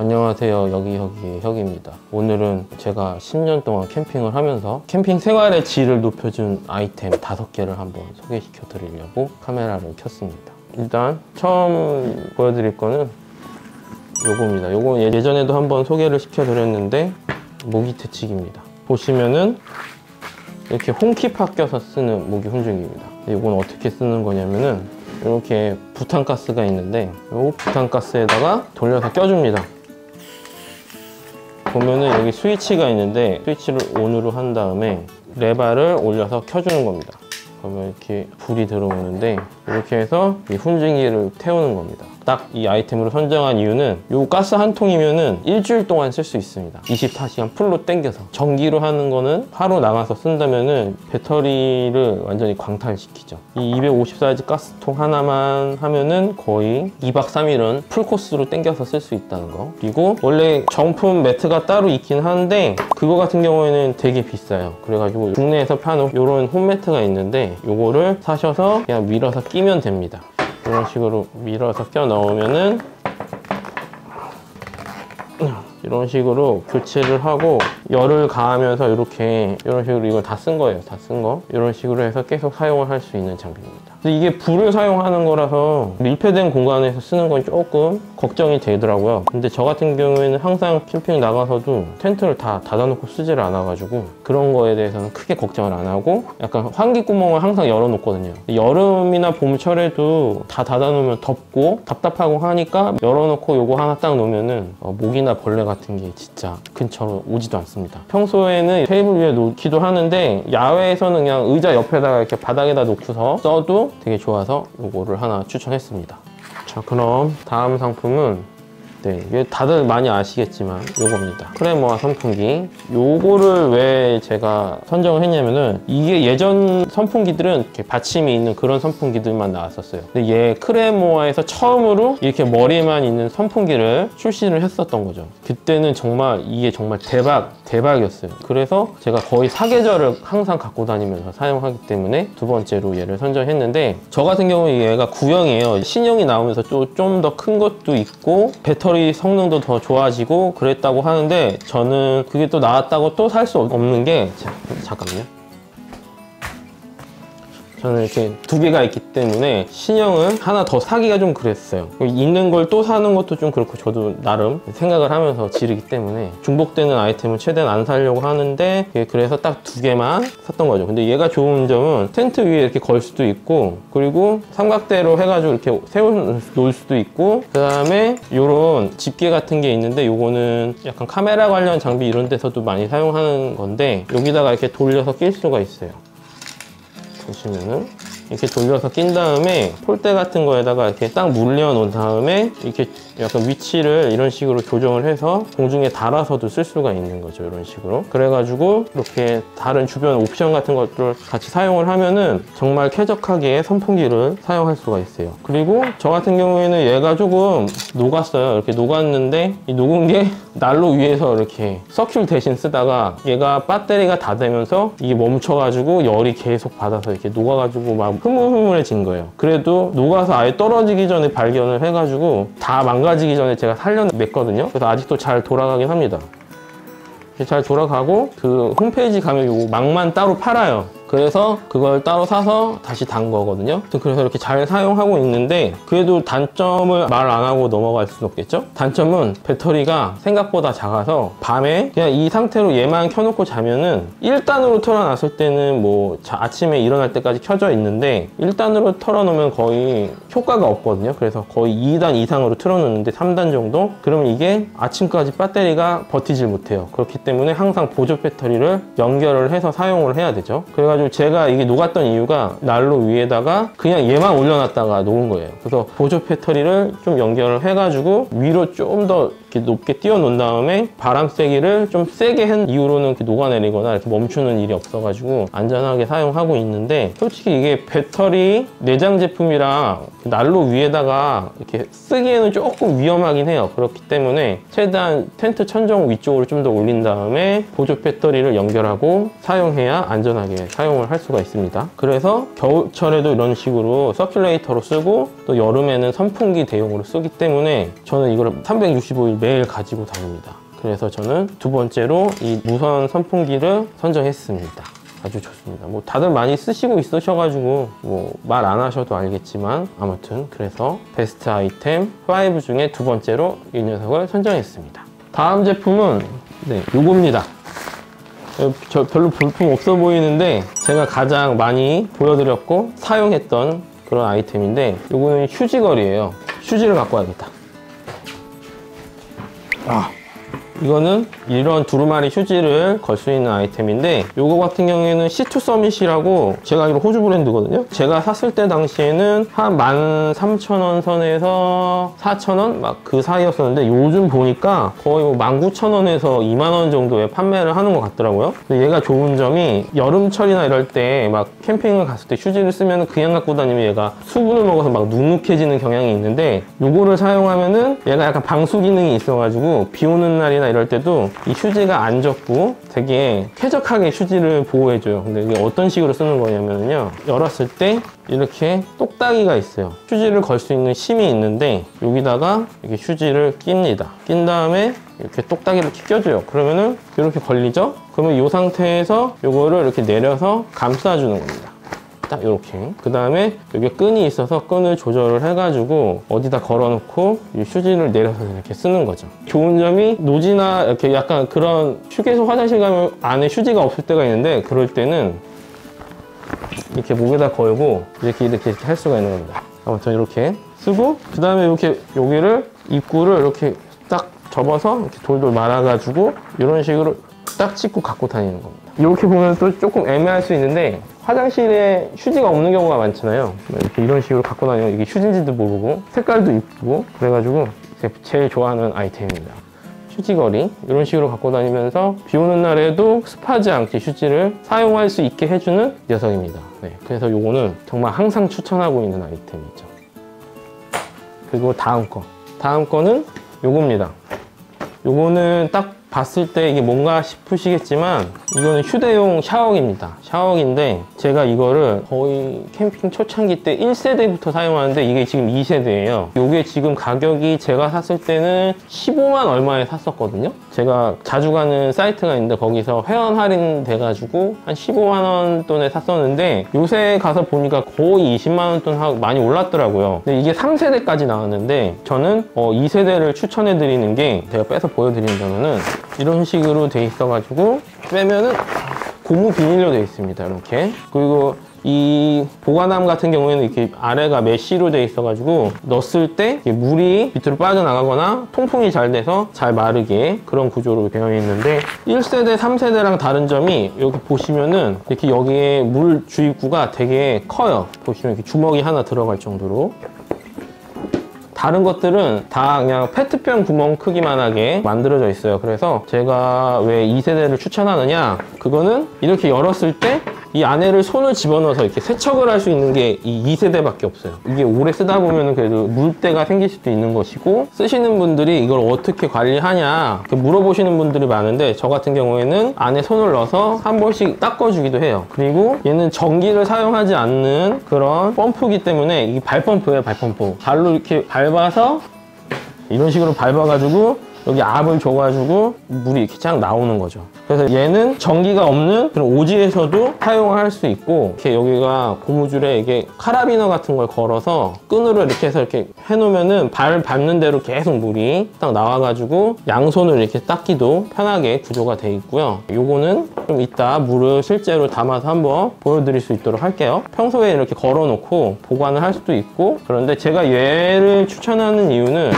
안녕하세요. 여기여기의 혁입니다. 오늘은 제가 10년 동안 캠핑을 하면서 캠핑 생활의 질을 높여준 아이템 5개를 한번 소개시켜 드리려고 카메라를 켰습니다. 일단 처음 보여드릴 거는 요겁니다. 요거 예전에도 한번 소개를 시켜 드렸는데 모기 퇴치기입니다. 보시면은 이렇게 홈키파 껴서 쓰는 모기 훈증기입니다. 이건 어떻게 쓰는 거냐면은 이렇게 부탄가스가 있는데 이 부탄가스에다가 돌려서 껴줍니다. 보면은 여기 스위치가 있는데 스위치를 ON으로 한 다음에 레바를 올려서 켜주는 겁니다. 그러면 이렇게 불이 들어오는데 이렇게 해서 이 훈증기를 태우는 겁니다. 딱 이 아이템으로 선정한 이유는 이 가스 한 통이면은 일주일 동안 쓸 수 있습니다. 24시간 풀로 당겨서. 전기로 하는 거는 하루 나가서 쓴다면은 배터리를 완전히 광탈시키죠. 이 254Hz 가스통 하나만 하면은 거의 2박 3일은 풀코스로 당겨서 쓸 수 있다는 거. 그리고 원래 정품 매트가 따로 있긴 한데 그거 같은 경우에는 되게 비싸요. 그래가지고 국내에서 파는 이런 홈매트가 있는데 요거를 사셔서 그냥 밀어서 끼면 됩니다. 이런 식으로 밀어서 껴 넣으면은 이런 식으로 교체를 하고 열을 가하면서 이렇게 이런 식으로 이걸 다 쓴 거예요. 다 쓴 거. 이런 식으로 해서 계속 사용을 할 수 있는 장비입니다. 근데 이게 불을 사용하는 거라서 밀폐된 공간에서 쓰는 건 조금 걱정이 되더라고요. 근데 저 같은 경우에는 항상 캠핑 나가서도 텐트를 다 닫아놓고 쓰지를 않아가지고 그런 거에 대해서는 크게 걱정을 안 하고 약간 환기 구멍을 항상 열어놓거든요. 여름이나 봄철에도 다 닫아놓으면 덥고 답답하고 하니까 열어놓고 요거 하나 딱 놓으면은 모기나 벌레 같은 게 진짜 근처로 오지도 않습니다. 평소에는 테이블 위에 놓기도 하는데 야외에서는 그냥 의자 옆에다가 이렇게 바닥에다 놓고서 써도 되게 좋아서 요거를 하나 추천했습니다. 자, 그럼 다음 상품은 이게 다들 많이 아시겠지만 요겁니다. 크레모아 선풍기. 요거를 왜 제가 선정을 했냐면은 이게 예전 선풍기들은 이렇게 받침이 있는 그런 선풍기들만 나왔었어요. 근데 얘 크레모아에서 처음으로 이렇게 머리에만 있는 선풍기를 출시를 했었던 거죠. 그때는 정말 이게 정말 대박이었어요. 그래서 제가 거의 사계절을 항상 갖고 다니면서 사용하기 때문에 두 번째로 얘를 선정했는데 저 같은 경우는 얘가 구형이에요. 신형이 나오면서 좀 더 큰 것도 있고 배터리 성능도 더 좋아지고 그랬다고 하는데 저는 그게 또 나왔다고 또 살 수 없는 게 잠깐만요. 저는 이렇게 2개가 있기 때문에 신형은 하나 더 사기가 좀 그랬어요. 있는 걸 또 사는 것도 좀 그렇고 저도 나름 생각을 하면서 지르기 때문에 중복되는 아이템을 최대한 안 사려고 하는데 그래서 딱 2개만 샀던 거죠. 근데 얘가 좋은 점은 텐트 위에 이렇게 걸 수도 있고 그리고 삼각대로 해가지고 이렇게 세워 놓을 수도 있고 그 다음에 요런 집게 같은 게 있는데 요거는 약간 카메라 관련 장비 이런 데서도 많이 사용하는 건데 여기다가 이렇게 돌려서 낄 수가 있어요. 보시면은 이렇게 돌려서 낀 다음에 폴대 같은 거에다가 이렇게 딱 물려 놓은 다음에 이렇게 약간 위치를 이런 식으로 조정을 해서 공중에 달아서도 쓸 수가 있는 거죠. 이런 식으로. 그래가지고 이렇게 다른 주변 옵션 같은 것들을 같이 사용을 하면은 정말 쾌적하게 선풍기를 사용할 수가 있어요. 그리고 저 같은 경우에는 얘가 조금 녹았어요. 이렇게 녹았는데 이 녹은 게 난로 위에서 이렇게 서큘 대신 쓰다가 얘가 배터리가 다 되면서 이게 멈춰가지고 열이 계속 받아서 이렇게 녹아가지고 막 흐물흐물해진 거예요. 그래도 녹아서 아예 떨어지기 전에 발견을 해가지고 다 망가지기 전에 제가 살려냈거든요. 그래서 아직도 잘 돌아가긴 합니다. 잘 돌아가고 그 홈페이지 가면 요 망만 따로 팔아요. 그래서 그걸 따로 사서 다시 단 거거든요. 그래서 이렇게 잘 사용하고 있는데 그래도 단점을 말 안 하고 넘어갈 수는 없겠죠? 단점은 배터리가 생각보다 작아서 밤에 그냥 이 상태로 얘만 켜놓고 자면은 1단으로 틀어놨을 때는 뭐 아침에 일어날 때까지 켜져 있는데 1단으로 틀어놓으면 거의 효과가 없거든요. 그래서 거의 2단 이상으로 틀어놓는데 3단 정도? 그러면 이게 아침까지 배터리가 버티질 못해요. 그렇기 때문에 항상 보조 배터리를 연결을 해서 사용을 해야 되죠. 그래가지고 제가 이게 녹았던 이유가 난로 위에다가 그냥 얘만 올려놨다가 녹은 거예요. 그래서 보조 배터리를 좀 연결을 해가지고 위로 좀 더 이렇게 높게 띄워 놓은 다음에 바람 세기를 좀 세게 한 이후로는 이렇게 녹아내리거나 이렇게 멈추는 일이 없어가지고 안전하게 사용하고 있는데 솔직히 이게 배터리 내장 제품이라 난로 위에다가 이렇게 쓰기에는 조금 위험하긴 해요. 그렇기 때문에 최대한 텐트 천정 위쪽으로 좀 더 올린 다음에 보조 배터리를 연결하고 사용해야 안전하게 사용을 할 수가 있습니다. 그래서 겨울철에도 이런 식으로 서큘레이터로 쓰고 또 여름에는 선풍기 대용으로 쓰기 때문에 저는 이걸 365일 매일 가지고 다닙니다. 그래서 저는 두 번째로 이 무선 선풍기를 선정했습니다. 아주 좋습니다. 뭐 다들 많이 쓰시고 있으셔가지고 뭐 말 안 하셔도 알겠지만, 아무튼 그래서 베스트 아이템 5 중에 두 번째로 이 녀석을 선정했습니다. 다음 제품은 요겁니다. 저 별로 볼품 없어 보이는데 제가 가장 많이 보여드렸고 사용했던 그런 아이템인데, 요거는 휴지걸이에요. 휴지를 갖고 와야겠다. 이거는 이런 두루마리 휴지를 걸 수 있는 아이템인데, 요거 같은 경우에는 C2 서밋이라고 제가 알기로 호주 브랜드거든요. 제가 샀을 때 당시에는 한 13,000원 선에서 4,000원 막 그 사이였었는데, 요즘 보니까 거의 뭐 19,000원에서 20,000원 정도에 판매를 하는 것 같더라고요. 근데 얘가 좋은 점이 여름철이나 이럴 때 막 캠핑을 갔을 때 휴지를 쓰면 그냥 갖고 다니면 얘가 수분을 먹어서 막 눅눅해지는 경향이 있는데, 요거를 사용하면은 얘가 약간 방수 기능이 있어가지고 비 오는 날이나 이럴 때도 이 휴지가 안 젖고 되게 쾌적하게 휴지를 보호해줘요. 근데 이게 어떤 식으로 쓰는 거냐면요, 열었을 때 이렇게 똑딱이가 있어요. 휴지를 걸 수 있는 심이 있는데, 여기다가 이렇게 휴지를 낍니다. 낀 다음에 이렇게 똑딱이를 이렇게 껴줘요. 그러면은 이렇게 걸리죠? 그러면 이 상태에서 이거를 이렇게 내려서 감싸주는 겁니다. 딱 이렇게. 그 다음에 여기 끈이 있어서 끈을 조절을 해가지고 어디다 걸어놓고 이 휴지를 내려서 이렇게 쓰는 거죠. 좋은 점이 노지나 이렇게 약간 그런 휴게소 화장실 가면 안에 휴지가 없을 때가 있는데, 그럴 때는 이렇게 목에다 걸고 이렇게 할 수가 있는 겁니다. 아무튼 이렇게 쓰고, 그 다음에 이렇게 여기를 입구를 이렇게 딱 접어서 이렇게 돌돌 말아가지고 이런 식으로 딱 찍고 갖고 다니는 겁니다. 이렇게 보면 또 조금 애매할 수 있는데, 화장실에 휴지가 없는 경우가 많잖아요. 이렇게 이런 식으로 갖고 다니면 이게 휴지인지도 모르고 색깔도 이쁘고, 그래가지고 제일 좋아하는 아이템입니다. 휴지걸이 이런 식으로 갖고 다니면서 비 오는 날에도 습하지 않게 휴지를 사용할 수 있게 해주는 녀석입니다. 그래서 요거는 정말 항상 추천하고 있는 아이템이죠. 그리고 다음 거는 요겁니다. 요거는 딱 봤을 때 이게 뭔가 싶으시겠지만, 이거는 휴대용 샤워기입니다. 샤워기인데 제가 이거를 거의 캠핑 초창기 때 1세대부터 사용하는데, 이게 지금 2세대예요. 이게 지금 가격이 제가 샀을 때는 15만 얼마에 샀었거든요. 제가 자주 가는 사이트가 있는데 거기서 회원 할인 돼가지고 한 15만 원 돈에 샀었는데, 요새 가서 보니까 거의 20만 원 돈 하고 많이 올랐더라고요. 근데 이게 3세대까지 나왔는데, 저는 2세대를 추천해 드리는 게, 제가 빼서 보여드린다면은 이런 식으로 돼 있어가지고 빼면은 고무 비닐로 돼 있습니다. 이렇게. 그리고 이 보관함 같은 경우에는 이렇게 아래가 메쉬로 돼 있어가지고 넣었을 때 물이 밑으로 빠져나가거나 통풍이 잘 돼서 잘 마르게 그런 구조로 되어 있는데, 1세대, 3세대랑 다른 점이 여기 보시면은 이렇게 여기에 물 주입구가 되게 커요. 보시면 이렇게 주먹이 하나 들어갈 정도로. 다른 것들은 다 그냥 페트병 구멍 크기만하게 만들어져 있어요. 그래서 제가 왜 2세대를 추천하느냐, 그거는 이렇게 열었을 때 이 안에를 손을 집어넣어서 이렇게 세척을 할 수 있는 게 이 2세대밖에 없어요. 이게 오래 쓰다 보면 그래도 물때가 생길 수도 있는 것이고, 쓰시는 분들이 이걸 어떻게 관리하냐 물어보시는 분들이 많은데, 저 같은 경우에는 안에 손을 넣어서 한 번씩 닦아주기도 해요. 그리고 얘는 전기를 사용하지 않는 그런 펌프이기 때문에, 이게 발펌프예요. 발펌프. 발로 이렇게 밟아서 이런 식으로 밟아가지고 여기 압을 줘가지고 물이 이렇게 쫙 나오는 거죠. 그래서 얘는 전기가 없는 그런 오지에서도 사용할 수 있고, 이렇게 여기가 고무줄에 이게 카라비너 같은 걸 걸어서 끈으로 이렇게 해서 이렇게 해놓으면은 발 밟는 대로 계속 물이 딱 나와가지고 양손을 이렇게 닦기도 편하게 구조가 돼 있고요. 요거는 좀 이따 물을 실제로 담아서 한번 보여드릴 수 있도록 할게요. 평소에 이렇게 걸어놓고 보관을 할 수도 있고, 그런데 제가 얘를 추천하는 이유는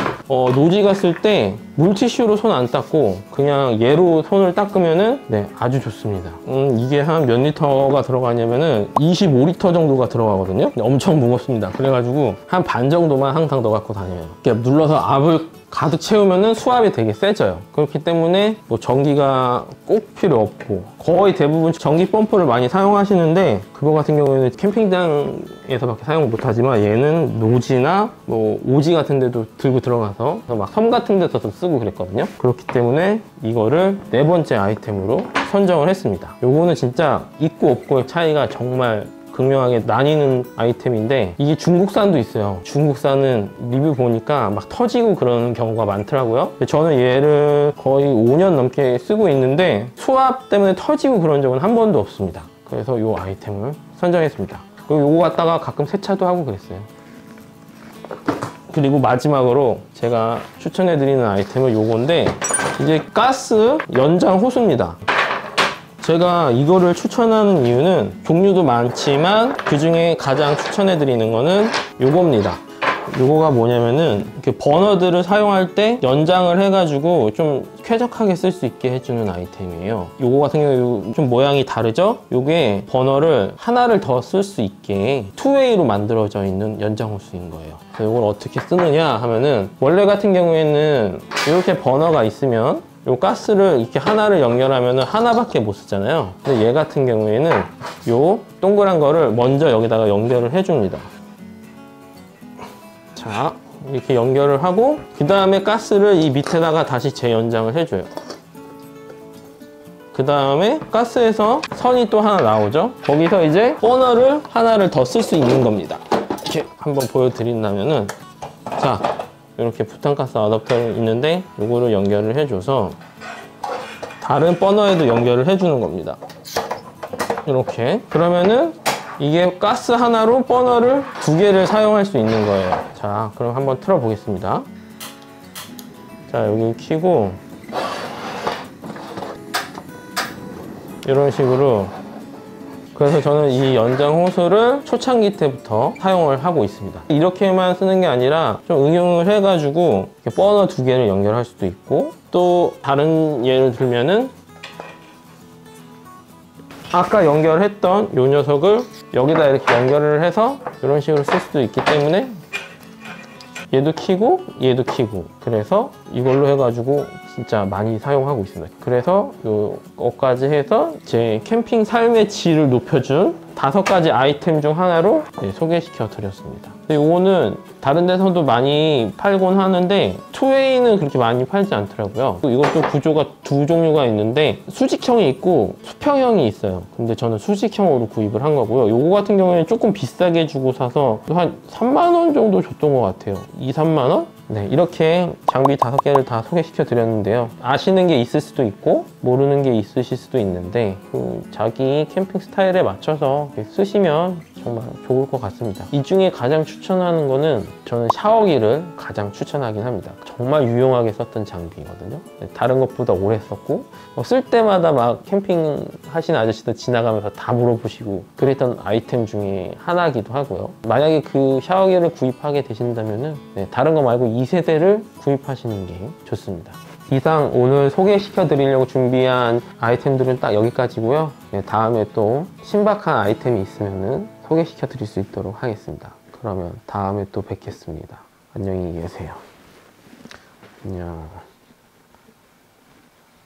노지 갔을 때 물티슈로 손 안 닦고 그냥 얘로 손을 닦으면은 아주 좋습니다. 이게 한 몇 리터가 들어가냐면은 25리터 정도가 들어가거든요. 엄청 무겁습니다. 그래가지고 한 반 정도만 항상 넣어 갖고 다녀요. 이렇게 눌러서 압을 가득 채우면은 수압이 되게 세져요. 그렇기 때문에 뭐 전기가 꼭 필요 없고, 거의 대부분 전기 펌프를 많이 사용하시는데, 그거 같은 경우에는 캠핑장에서밖에 사용 못하지만 얘는 노지나 뭐 오지 같은 데도 들고 들어가서 막 섬 같은 데서도 쓰고 그랬거든요. 그렇기 때문에 이거를 네 번째 아이템으로 선정을 했습니다. 요거는 진짜 있고 없고의 차이가 정말 극명하게 나뉘는 아이템인데 이게 중국산도 있어요. 중국산은 리뷰 보니까 막 터지고 그러는 경우가 많더라고요. 저는 얘를 거의 5년 넘게 쓰고 있는데 수압 때문에 터지고 그런 적은 한 번도 없습니다. 그래서 이 아이템을 선정했습니다. 그리고 이거 갖다가 가끔 세차도 하고 그랬어요. 그리고 마지막으로 제가 추천해드리는 아이템은 요건데 이제 가스 연장 호스입니다. 제가 이거를 추천하는 이유는 종류도 많지만 그 중에 가장 추천해드리는 거는 요겁니다. 요거가 뭐냐면은 이렇게 버너들을 사용할 때 연장을 해가지고 좀 쾌적하게 쓸 수 있게 해주는 아이템이에요. 요거 같은 경우 좀 모양이 다르죠? 요게 버너를 하나를 더 쓸 수 있게 투웨이로 만들어져 있는 연장 호스인 거예요. 그래서 요걸 어떻게 쓰느냐 하면은 원래 같은 경우에는 이렇게 버너가 있으면 요 가스를 이렇게 하나를 연결하면 하나밖에 못 쓰잖아요. 근데 얘 같은 경우에는 요 동그란 거를 먼저 여기다가 연결을 해줍니다. 자, 이렇게 연결을 하고 그 다음에 가스를 이 밑에다가 다시 재연장을 해줘요. 그 다음에 가스에서 선이 또 하나 나오죠. 거기서 이제 버너를 하나를 더 쓸 수 있는 겁니다. 이렇게 한번 보여드린다면은 자, 이렇게 부탄가스 어댑터가 있는데 이거를 연결을 해줘서 다른 버너에도 연결을 해주는 겁니다. 이렇게 그러면은 이게 가스 하나로 버너를 2개를 사용할 수 있는 거예요. 자, 그럼 한번 틀어 보겠습니다. 자, 여기 켜고 이런 식으로. 그래서 저는 이 연장 호스를 초창기 때부터 사용을 하고 있습니다. 이렇게만 쓰는 게 아니라 좀 응용을 해가지고 이렇게 버너 2개를 연결할 수도 있고, 또 다른 예를 들면은 아까 연결했던 이 녀석을 여기다 이렇게 연결을 해서 이런 식으로 쓸 수도 있기 때문에 얘도 켜고 얘도 켜고, 그래서 이걸로 해가지고 진짜 많이 사용하고 있습니다. 그래서 이거까지 해서 제 캠핑 삶의 질을 높여준 5가지 아이템 중 하나로 소개시켜 드렸습니다. 이거는 다른 데서도 많이 팔곤 하는데 투웨이는 그렇게 많이 팔지 않더라고요. 이것도 구조가 2 종류가 있는데 수직형이 있고 수평형이 있어요. 근데 저는 수직형으로 구입을 한 거고요. 이거 같은 경우에는 조금 비싸게 주고 사서 한 3만 원 정도 줬던 것 같아요. 2, 3만 원? 네, 이렇게 장비 5개를 다 소개시켜 드렸는데요. 아시는 게 있을 수도 있고 모르는 게 있으실 수도 있는데 자기 캠핑 스타일에 맞춰서 쓰시면 정말 좋을 것 같습니다. 이 중에 가장 추천하는 거는 저는 샤워기를 가장 추천하긴 합니다. 정말 유용하게 썼던 장비거든요. 다른 것보다 오래 썼고 쓸 때마다 막 캠핑 하시는 아저씨들 지나가면서 다 물어보시고 그랬던 아이템 중에 하나이기도 하고요. 만약에 그 샤워기를 구입하게 되신다면 다른 거 말고 2세대를 구입하시는 게 좋습니다. 이상 오늘 소개시켜 드리려고 준비한 아이템들은 딱 여기까지고요. 다음에 또 신박한 아이템이 있으면 소개시켜 드릴 수 있도록 하겠습니다. 그러면 다음에 또 뵙겠습니다. 안녕히 계세요. 안녕.